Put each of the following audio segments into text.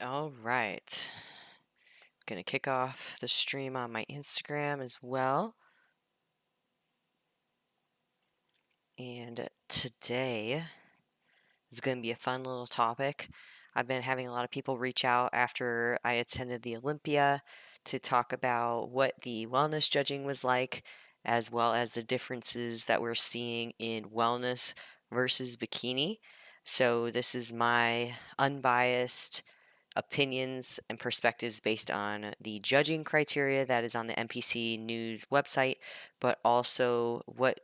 All right. Gonna kick off the stream on my Instagram as well. And today is going to be a fun little topic. I've been having a lot of people reach out after I attended the Olympia to talk about what the wellness judging was like, as well as the differences that we're seeing in wellness versus bikini. So, this is my unbiased opinions and perspectives based on the judging criteria that is on the NPC News website, but also what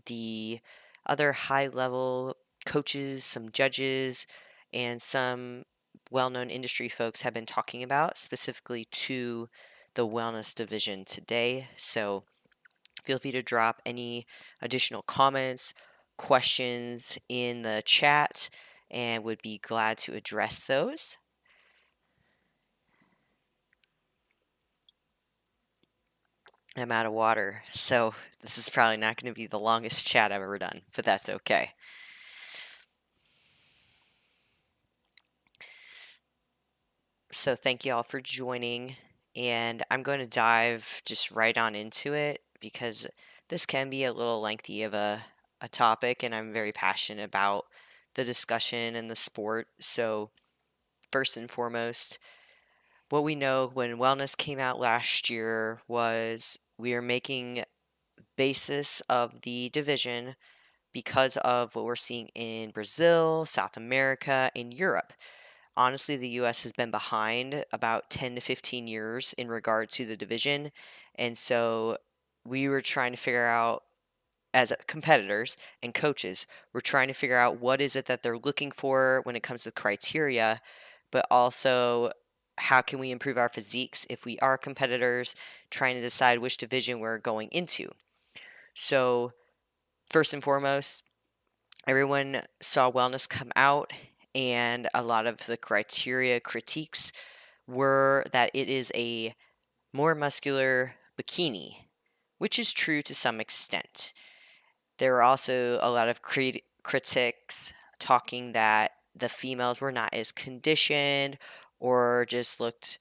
the other high level coaches, some judges, and some well known industry folks have been talking about specifically to the wellness division today. So feel free to drop any additional comments, questions in the chat, and would be glad to address those. I'm out of water, so this is probably not going to be the longest chat I've ever done, but that's okay. So thank you all for joining, and I'm going to dive just right on into it because this can be a little lengthy of a topic, and I'm very passionate about the discussion and the sport. So first and foremost, what we know when wellness came out last year was we are making basis of the division because of what we're seeing in Brazil, South America, and Europe. Honestly, the US has been behind about 10 to 15 years in regard to the division. And so we were trying to figure out, as competitors and coaches, we're trying to figure out what is it that they're looking for when it comes to criteria, but also how can we improve our physiques if we are competitors, trying to decide which division we're going into. So, first and foremost, everyone saw wellness come out, and a lot of the criteria critiques were that it is a more muscular bikini, which is true to some extent. There were also a lot of critics talking that the females were not as conditioned or just looked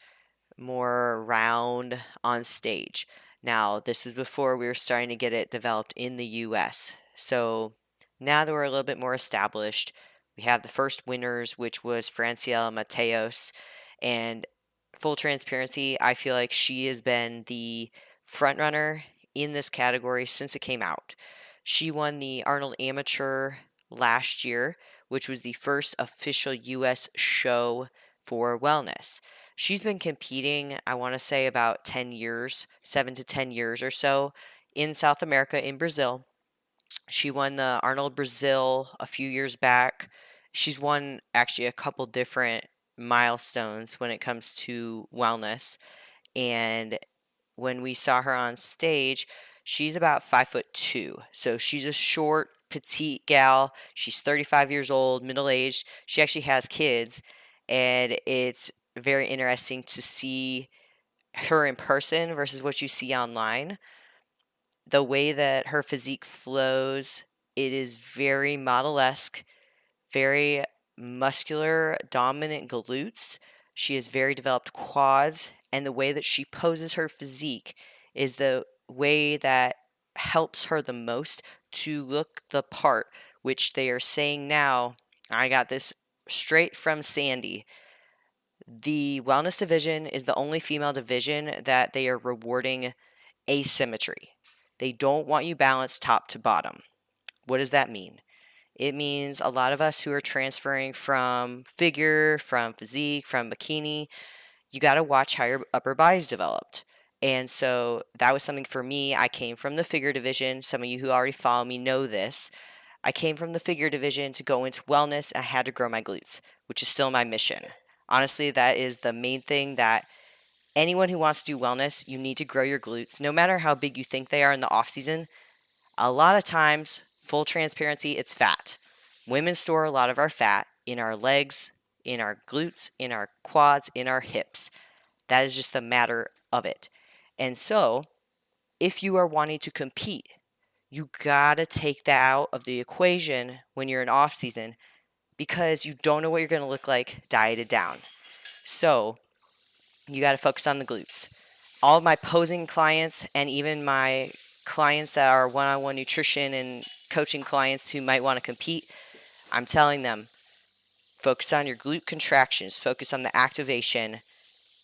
more round on stage. Now, this is before we were starting to get it developed in the US. So now that we're a little bit more established, we have the first winners, which was Francielle Mateos. And full transparency, I feel like she has been the front runner in this category since it came out. She won the Arnold Amateur last year, which was the first official US show for wellness. She's been competing, I want to say about 10 years, 7 to 10 years or so, in South America, in Brazil. She won the Arnold Brazil a few years back. She's won actually a couple different milestones when it comes to wellness. And when we saw her on stage, she's about 5'2". So she's a short, petite gal. She's 35 years old, middle aged. She actually has kids. And it's very interesting to see her in person versus what you see online. The way that her physique flows, it is very model-esque, very muscular, dominant glutes. She has very developed quads, and the way that she poses her physique is the way that helps her the most to look the part, which they are saying now. I got this straight from Sandy. The wellness division is the only female division that they are rewarding asymmetry. They don't want you balanced top to bottom. What does that mean? It means a lot of us who are transferring from figure, from physique, from bikini, you got to watch how your upper body's developed. And so that was something for me. I came from the figure division. Some of you who already follow me know this. I came from the figure division to go into wellness. I had to grow my glutes, which is still my mission. Honestly, that is the main thing that anyone who wants to do wellness, you need to grow your glutes. No matter how big you think they are in the off season, a lot of times, full transparency, it's fat. Women store a lot of our fat in our legs, in our glutes, in our quads, in our hips. That is just a matter of it. And so, if you are wanting to compete, you gotta take that out of the equation when you're in off season because you don't know what you're gonna look like dieted down. So you got to focus on the glutes. All of my posing clients and even my clients that are one-on-one nutrition and coaching clients who might want to compete, I'm telling them, focus on your glute contractions, focus on the activation,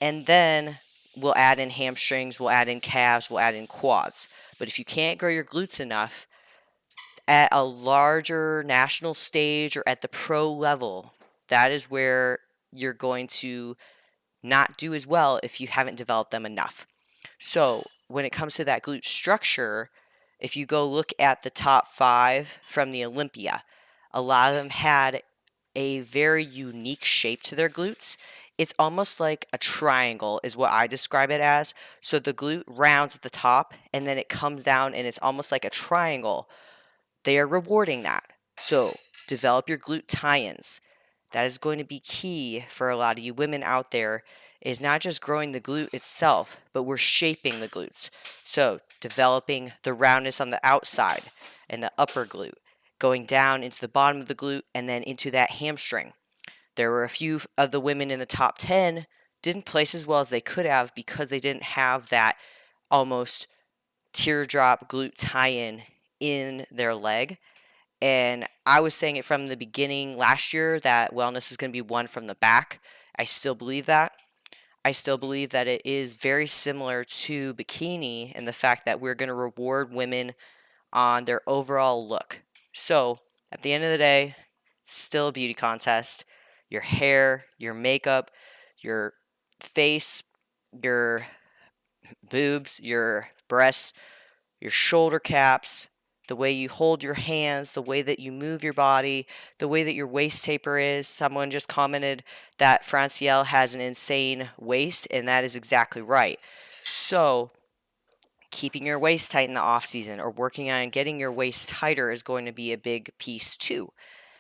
and then we'll add in hamstrings, we'll add in calves, we'll add in quads. But if you can't grow your glutes enough at a larger national stage or at the pro level, that is where you're going to not do as well if you haven't developed them enough. So when it comes to that glute structure, if you go look at the top 5 from the Olympia, a lot of them had a very unique shape to their glutes. It's almost like a triangle is what I describe it as. So the glute rounds at the top and then it comes down and it's almost like a triangle. They are rewarding that. So develop your glute tie-ins. That is going to be key for a lot of you women out there, is not just growing the glute itself, but we're shaping the glutes. So developing the roundness on the outside and the upper glute, going down into the bottom of the glute and then into that hamstring. There were a few of the women in the top 10 didn't place as well as they could have because they didn't have that almost teardrop glute tie-in in their leg. And I was saying it from the beginning last year that wellness is going to be won from the back. I still believe that. I still believe that it is very similar to bikini in the fact that we're going to reward women on their overall look. So at the end of the day, it's still a beauty contest. Your hair, your makeup, your face, your boobs, your breasts, your shoulder caps, the way you hold your hands, the way that you move your body, the way that your waist taper is. Someone just commented that Francielle has an insane waist, and that is exactly right. So, keeping your waist tight in the off season or working on getting your waist tighter is going to be a big piece too.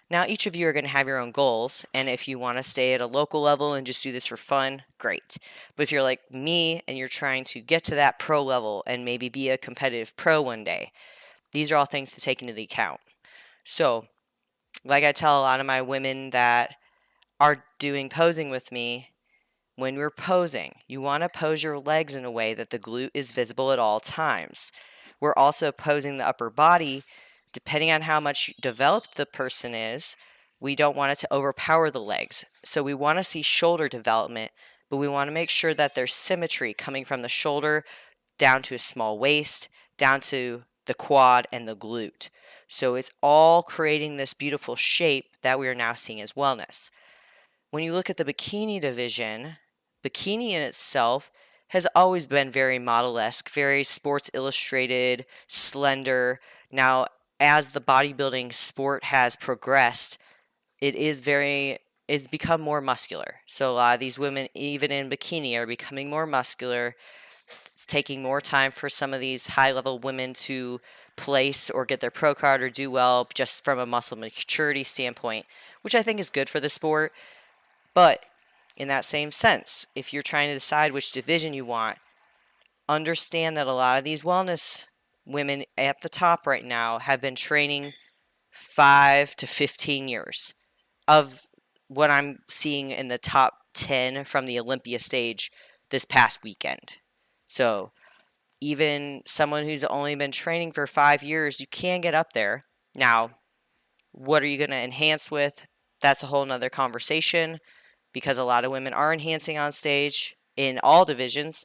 Now, each of you are going to have your own goals, and if you want to stay at a local level and just do this for fun, great. But if you're like me and you're trying to get to that pro level and maybe be a competitive pro one day, these are all things to take into the account. So, like I tell a lot of my women that are doing posing with me, when we're posing, you want to pose your legs in a way that the glute is visible at all times. We're also posing the upper body. Depending on how much developed the person is, we don't want it to overpower the legs. So we want to see shoulder development, but we want to make sure that there's symmetry coming from the shoulder down to a small waist, down to the quad and the glute. So it's all creating this beautiful shape that we are now seeing as wellness. When you look at the bikini division, bikini in itself has always been very model-esque, very Sports Illustrated, slender. Now, as the bodybuilding sport has progressed, it's become more muscular. So a lot of these women, even in bikini, are becoming more muscular. It's taking more time for some of these high-level women to place or get their pro card or do well just from a muscle maturity standpoint, which I think is good for the sport. But in that same sense, if you're trying to decide which division you want, understand that a lot of these wellness women at the top right now have been training 5 to 15 years of what I'm seeing in the top 10 from the Olympia stage this past weekend. So even someone who's only been training for 5 years, you can get up there. Now, what are you going to enhance with? That's a whole nother conversation, because a lot of women are enhancing on stage in all divisions,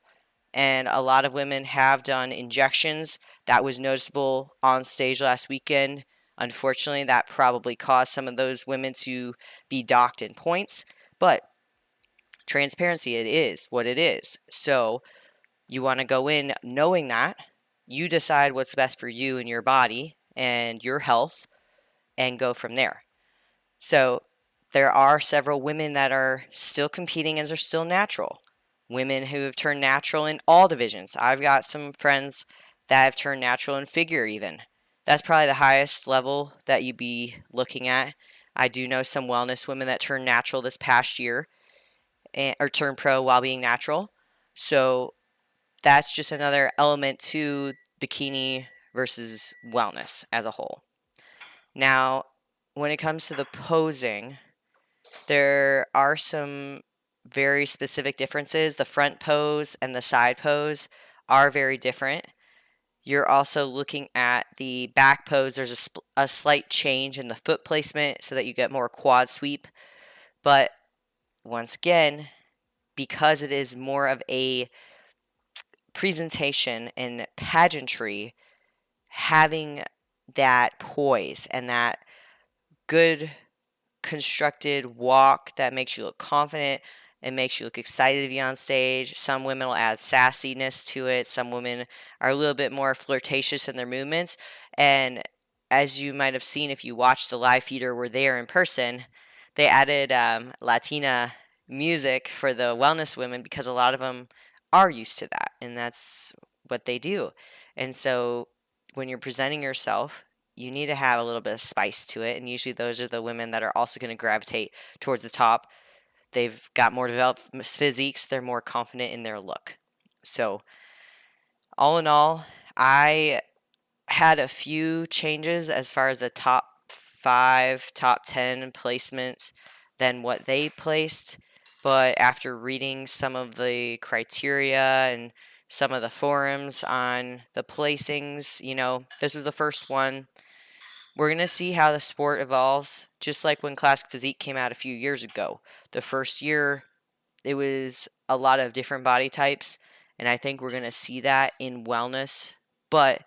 and a lot of women have done injections. That was noticeable on stage last weekend. Unfortunately, that probably caused some of those women to be docked in points, but transparency, it is what it is. So you want to go in knowing that. You decide what's best for you and your body and your health and go from there. So there are several women that are still competing and are still natural. Women who have turned natural in all divisions. I've got some friends that have turned natural in figure even. That's probably the highest level that you'd be looking at. I do know some wellness women that turned natural this past year or turned pro while being natural. So that's just another element to bikini versus wellness as a whole. Now, when it comes to the posing, there are some very specific differences. The front pose and the side pose are very different. You're also looking at the back pose. There's a slight change in the foot placement so that you get more quad sweep. But once again, because it is more of a presentation and pageantry, having that poise and that good constructed walk that makes you look confident and makes you look excited to be on stage. Some women will add sassiness to it. Some women are a little bit more flirtatious in their movements. And as you might have seen if you watched the live feed or were there in person, they added Latina music for the wellness women because a lot of them are used to that, and that's what they do. And so when you're presenting yourself, you need to have a little bit of spice to it, and usually those are the women that are also going to gravitate towards the top. They've got more developed physiques, they're more confident in their look. So all in all, I had a few changes as far as the top 5, top 10 placements than what they placed, but after reading some of the criteria and some of the forums on the placings, this was the first one. We're going to see how the sport evolves, just like when Classic Physique came out a few years ago. The first year, it was a lot of different body types, and I think we're going to see that in wellness, but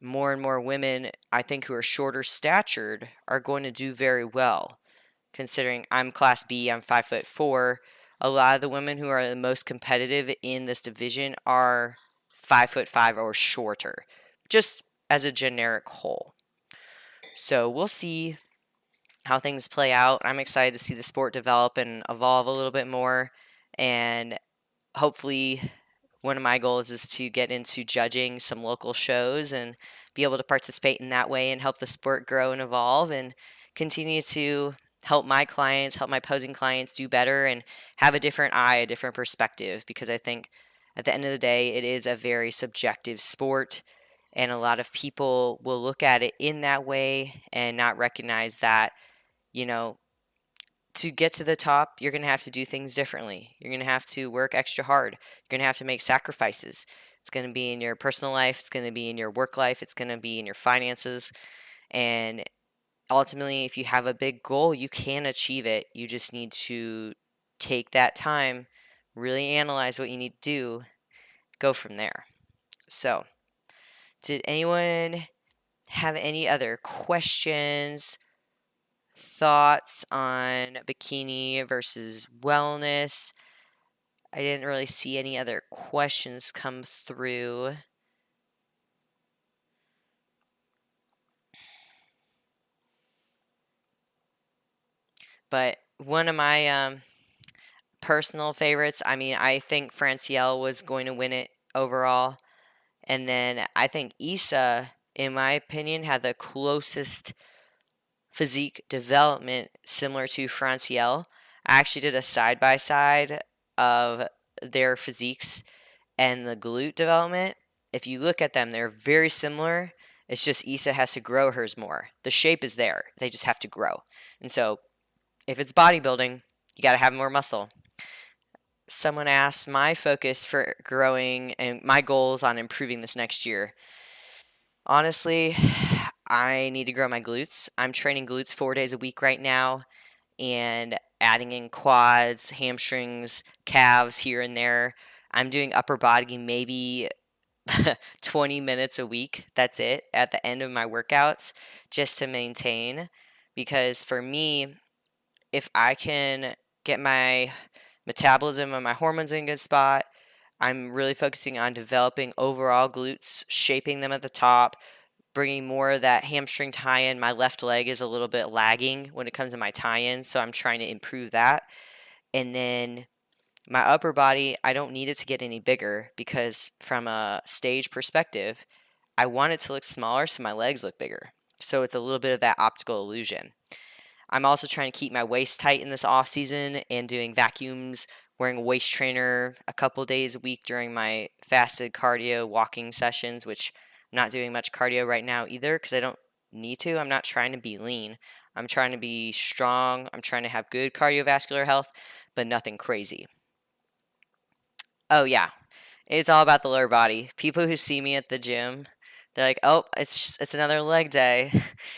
more and more women, I think, who are shorter statured are going to do very well. Considering I'm Class B, I'm 5'4", a lot of the women who are the most competitive in this division are 5'5" or shorter, just as a generic whole. So we'll see how things play out. I'm excited to see the sport develop and evolve a little bit more, and hopefully one of my goals is to get into judging some local shows and be able to participate in that way and help the sport grow and evolve and continue to help my clients, help my posing clients do better and have a different eye, a different perspective, because I think at the end of the day, it is a very subjective sport, and a lot of people will look at it in that way and not recognize that, to get to the top, you're going to have to do things differently. You're going to have to work extra hard. You're going to have to make sacrifices. It's going to be in your personal life. It's going to be in your work life. It's going to be in your finances. And ultimately, if you have a big goal, you can achieve it. You just need to take that time, really analyze what you need to do, go from there. So, did anyone have any other questions, thoughts on bikini versus wellness? I didn't really see any other questions come through. But one of my personal favorites, I think Francielle was going to win it overall. And then I think Issa, in my opinion, had the closest physique development similar to Francielle. I actually did a side-by-side of their physiques and the glute development. If you look at them, they're very similar. It's just Issa has to grow hers more. The shape is there. They just have to grow. And so if it's bodybuilding, you got to have more muscle. Someone asked my focus for growing and my goals on improving this next year. Honestly, I need to grow my glutes. I'm training glutes 4 days a week right now and adding in quads, hamstrings, calves here and there. I'm doing upper body maybe 20 minutes a week. That's it at the end of my workouts just to maintain. Because for me, if I can get my metabolism and my hormones in a good spot, I'm really focusing on developing overall glutes, shaping them at the top, bringing more of that hamstring tie-in. My left leg is a little bit lagging when it comes to my tie-in, so I'm trying to improve that. And then my upper body, I don't need it to get any bigger because from a stage perspective, I want it to look smaller so my legs look bigger. So it's a little bit of that optical illusion. I'm also trying to keep my waist tight in this off season and doing vacuums, wearing a waist trainer a couple days a week during my fasted cardio walking sessions, which I'm not doing much cardio right now either because I don't need to. I'm not trying to be lean. I'm trying to be strong. I'm trying to have good cardiovascular health, but nothing crazy. Oh yeah, it's all about the lower body. People who see me at the gym, they're like, "Oh, it's another leg day,"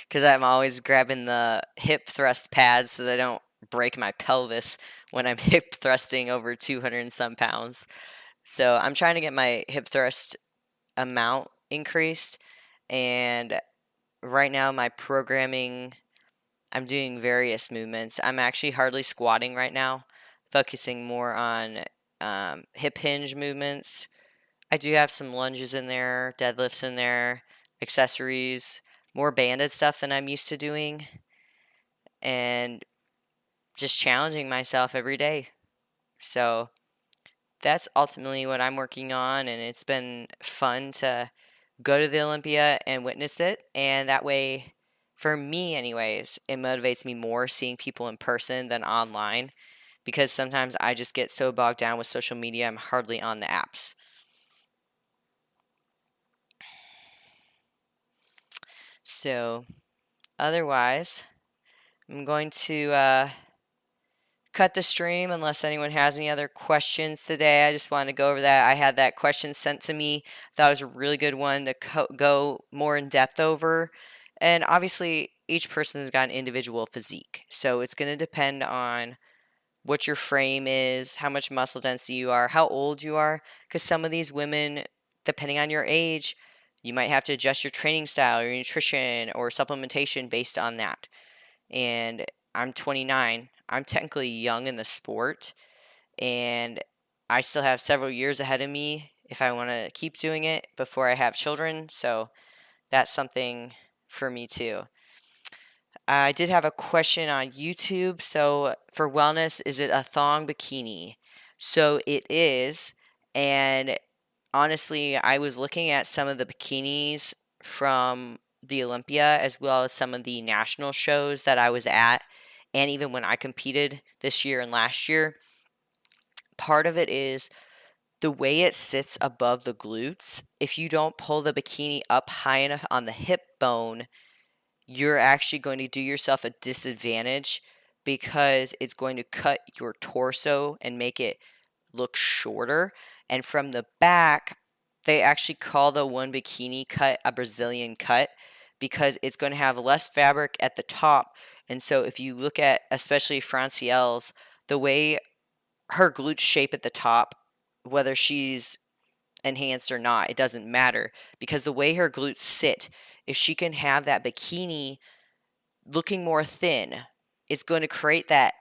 because I'm always grabbing the hip thrust pads so that I don't break my pelvis when I'm hip thrusting over 200 and some pounds. So I'm trying to get my hip thrust amount increased, and right now my programming, I'm doing various movements. I'm actually hardly squatting right now, focusing more on hip hinge movements. I do have some lunges in there, deadlifts in there, accessories, more banded stuff than I'm used to doing, and just challenging myself every day. So that's ultimately what I'm working on, and it's been fun to go to the Olympia and witness it. And that way, for me, anyways, it motivates me more seeing people in person than online because sometimes I just get so bogged down with social media, I'm hardly on the apps. So, otherwise, I'm going to cut the stream unless anyone has any other questions today. I just wanted to go over that. I had that question sent to me. Thought it was a really good one to go more in depth over. And obviously, each person has got an individual physique. So it's going to depend on what your frame is, how much muscle density you are, how old you are. Because some of these women, depending on your age, you might have to adjust your training style, your nutrition, or supplementation based on that. And I'm 29. I'm technically young in the sport, and I still have several years ahead of me if I want to keep doing it before I have children. So that's something for me too. I did have a question on YouTube. So for wellness, is it a thong bikini? So it is. And honestly, I was looking at some of the bikinis from the Olympia as well as some of the national shows that I was at. And even when I competed this year and last year, part of it is the way it sits above the glutes. If you don't pull the bikini up high enough on the hip bone, you're actually going to do yourself a disadvantage because it's going to cut your torso and make it look shorter. And from the back, they actually call the one bikini cut a Brazilian cut because it's going to have less fabric at the top. And so if you look at especially Francielle's, the way her glutes shape at the top, whether she's enhanced or not, it doesn't matter because the way her glutes sit, if she can have that bikini looking more thin, it's going to create that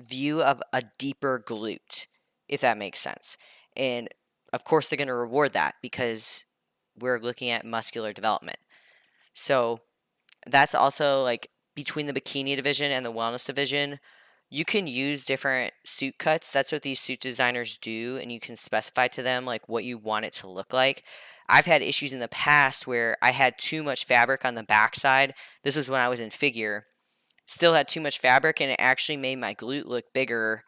view of a deeper glute, if that makes sense. And of course they're going to reward that because we're looking at muscular development. So that's also like between the bikini division and the wellness division, you can use different suit cuts. That's what these suit designers do, and you can specify to them like what you want it to look like. I've had issues in the past where I had too much fabric on the backside. This was when I was in figure. Still had too much fabric, and it actually made my glute look bigger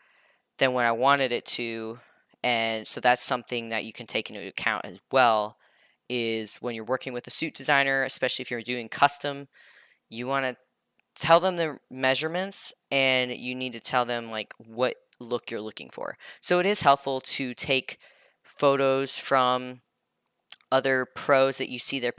than what I wanted it to. And so that's something that you can take into account as well, is when you're working with a suit designer, especially if you're doing custom, you want to tell them the measurements and you need to tell them like what look you're looking for. So it is helpful to take photos from other pros that you see their